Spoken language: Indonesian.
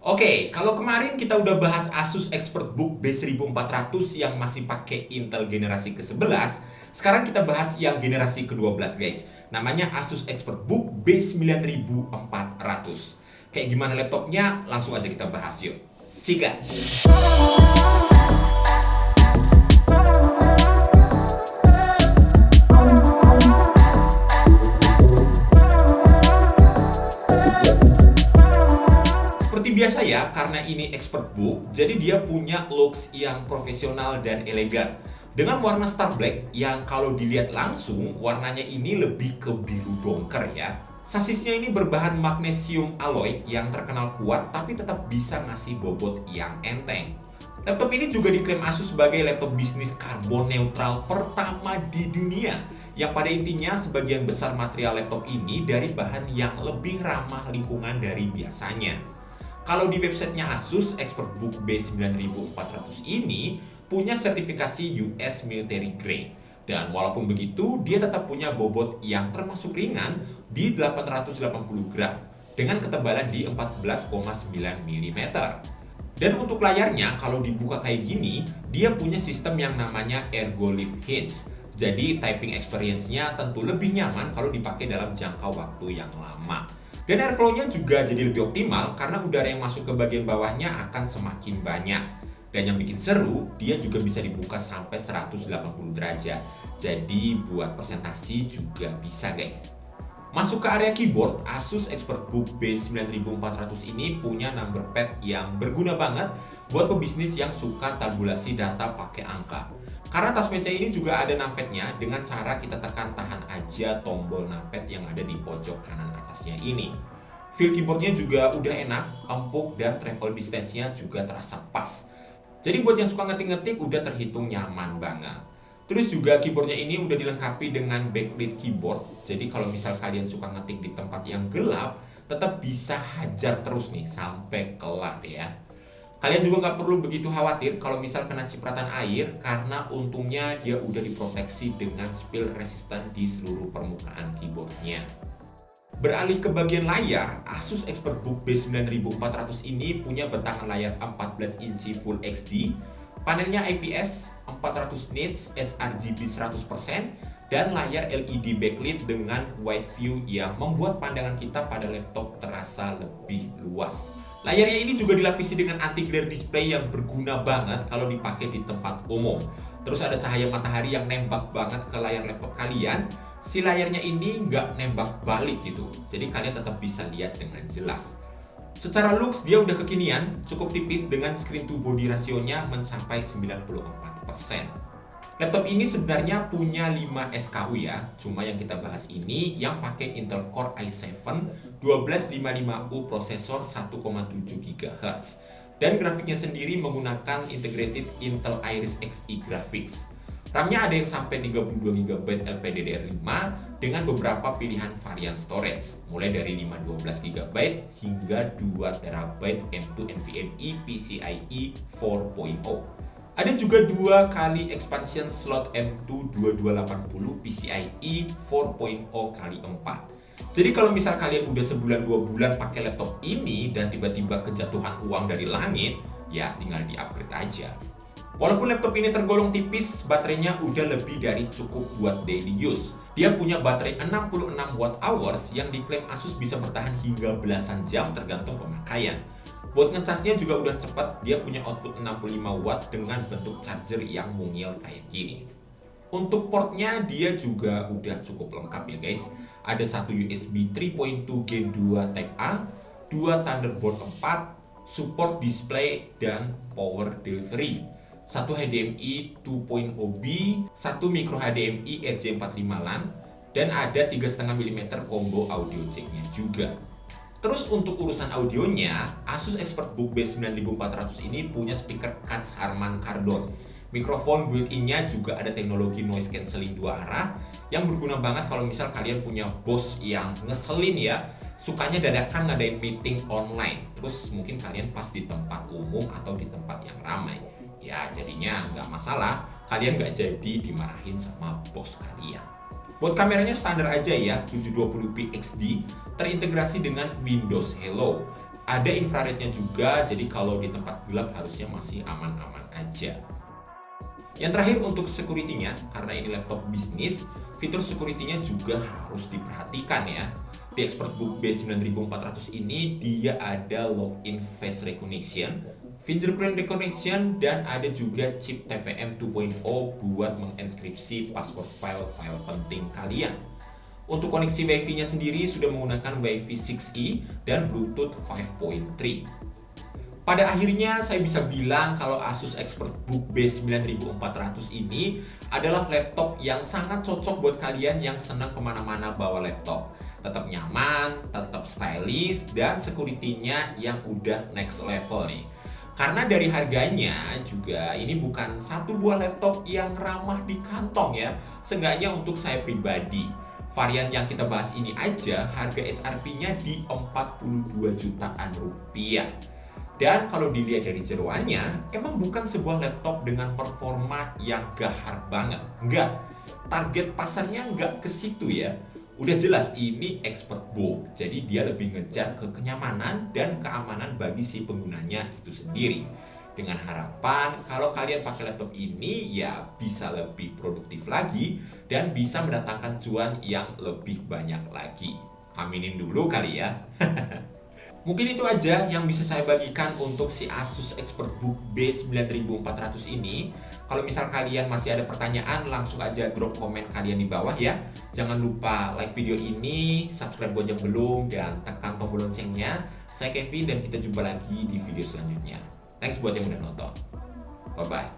Oke, kalau kemarin kita udah bahas Asus ExpertBook B1400 yang masih pakai Intel generasi ke-11, sekarang kita bahas yang generasi ke-12 guys. Namanya Asus ExpertBook B9400. Kayak gimana laptopnya? Langsung aja kita bahas yuk. Sikat! Seperti biasa ya, karena ini ExpertBook, jadi dia punya looks yang profesional dan elegan. Dengan warna Star Black yang kalau dilihat langsung, warnanya ini lebih ke biru dongker ya. Sasisnya ini berbahan magnesium alloy yang terkenal kuat tapi tetap bisa ngasih bobot yang enteng. Laptop ini juga diklaim Asus sebagai laptop bisnis karbon neutral pertama di dunia. Yang pada intinya sebagian besar material laptop ini dari bahan yang lebih ramah lingkungan dari biasanya. Kalau di websitenya Asus, ExpertBook B9400 ini punya sertifikasi US Military Grade. Dan walaupun begitu, dia tetap punya bobot yang termasuk ringan di 880 gram dengan ketebalan di 14,9 mm. Dan untuk layarnya, kalau dibuka kayak gini, dia punya sistem yang namanya Ergo Lift Hinge. Jadi typing experience-nya tentu lebih nyaman kalau dipakai dalam jangka waktu yang lama. Dan airflow-nya juga jadi lebih optimal karena udara yang masuk ke bagian bawahnya akan semakin banyak. Dan yang bikin seru, dia juga bisa dibuka sampai 180 derajat. Jadi buat presentasi juga bisa guys. Masuk ke area keyboard, Asus ExpertBook B9400 ini punya number pad yang berguna banget buat pebisnis yang suka tabulasi data pakai angka. Karena tas meja ini juga ada numpadnya, dengan cara kita tekan tahan aja tombol numpad yang ada di pojok kanan atasnya ini. Feel keyboardnya juga udah enak, empuk, dan travel distance-nya juga terasa pas. Jadi buat yang suka ngetik-ngetik udah terhitung nyaman banget. Terus juga keyboardnya ini udah dilengkapi dengan backlit keyboard. Jadi kalau misal kalian suka ngetik di tempat yang gelap, tetap bisa hajar terus nih sampai kelar ya. Kalian juga nggak perlu begitu khawatir kalau misal kena cipratan air, karena untungnya dia udah diproteksi dengan spill resistant di seluruh permukaan keyboardnya. Beralih ke bagian layar, Asus ExpertBook B9400 ini punya bentangan layar 14 inci Full HD, panelnya IPS 400 nits sRGB 100%, dan layar LED backlit dengan wide view yang membuat pandangan kita pada laptop terasa lebih luas. Layarnya ini juga dilapisi dengan anti-glare display yang berguna banget kalau dipakai di tempat umum. Terus ada cahaya matahari yang nembak banget ke layar laptop kalian. Si layarnya ini nggak nembak balik gitu, jadi kalian tetap bisa lihat dengan jelas. Secara looks dia udah kekinian, cukup tipis dengan screen to body rasionya mencapai 94%. Laptop ini sebenarnya punya 5 SKU ya, cuma yang kita bahas ini yang pakai Intel Core i7 1255U prosesor 1,7 GHz. Dan grafiknya sendiri menggunakan integrated Intel Iris Xe graphics. RAM-nya ada yang sampai 32 GB LPDDR5 dengan beberapa pilihan varian storage, mulai dari 512 GB hingga 2 TB M2 NVMe PCIe 4.0. Ada juga 2 kali expansion slot M2 2280 PCIe 4.0 x 4. Jadi kalau misal kalian udah sebulan 2 bulan pakai laptop ini dan tiba-tiba kejatuhan uang dari langit, ya tinggal di-upgrade aja. Walaupun laptop ini tergolong tipis, baterainya udah lebih dari cukup buat daily use. Dia punya baterai 66 Wh yang diklaim Asus bisa bertahan hingga belasan jam tergantung pemakaian. Buat ngecasnya juga udah cepat, dia punya output 65 watt dengan bentuk charger yang mungil kayak gini. Untuk portnya dia juga udah cukup lengkap ya guys. Ada satu USB 3.2 Gen 2 Type A, 2 Thunderbolt 4, support display dan power delivery, satu HDMI 2.0B, satu micro HDMI RJ45 LAN, dan ada 3,5 mm combo audio jack-nya juga. Terus untuk urusan audionya, Asus ExpertBook B9400 ini punya speaker khas Harman Kardon. Mikrofon built-in-nya juga ada teknologi noise cancelling 2 arah yang berguna banget kalau misal kalian punya bos yang ngeselin ya, sukanya dadakan ngadain meeting online. Terus mungkin kalian pas di tempat umum atau di tempat yang ramai. Ya jadinya nggak masalah, kalian nggak jadi dimarahin sama bos kalian. Buat kameranya standar aja ya, 720p XD, terintegrasi dengan Windows Hello. Ada infrarednya juga, jadi kalau di tempat gelap harusnya masih aman-aman aja. Yang terakhir untuk security-nya, karena ini laptop bisnis, fitur security-nya juga harus diperhatikan ya. Di ExpertBook B9400 ini dia ada login face recognition, fingerprint recognition, dan ada juga chip TPM 2.0 buat menginskripsi password file-file penting kalian. Untuk koneksi Wi-Fi-nya sendiri sudah menggunakan Wi-Fi 6E dan Bluetooth 5.3. Pada akhirnya saya bisa bilang kalau Asus ExpertBook B9400 ini adalah laptop yang sangat cocok buat kalian yang senang kemana-mana bawa laptop. Tetap nyaman, tetap stylish, dan security-nya yang udah next level nih. Karena dari harganya juga ini bukan satu buah laptop yang ramah di kantong ya, seenggaknya untuk saya pribadi. Varian yang kita bahas ini aja harga SRP-nya di 42 jutaan rupiah. Dan kalau dilihat dari jeroannya, emang bukan sebuah laptop dengan performa yang gahar banget. Enggak, target pasarnya enggak ke situ ya. Udah jelas ini ExpertBook, jadi dia lebih ngejar ke kenyamanan dan keamanan bagi si penggunanya itu sendiri. Dengan harapan kalau kalian pakai laptop ini ya bisa lebih produktif lagi dan bisa mendatangkan cuan yang lebih banyak lagi. Aminin dulu kali ya. Mungkin itu aja yang bisa saya bagikan untuk si Asus ExpertBook B9400 ini. Kalau misal kalian masih ada pertanyaan, langsung aja drop komen kalian di bawah ya. Jangan lupa like video ini, subscribe buat yang belum, dan tekan tombol loncengnya. Saya Kevin dan kita jumpa lagi di video selanjutnya. Thanks buat yang udah nonton. Bye-bye.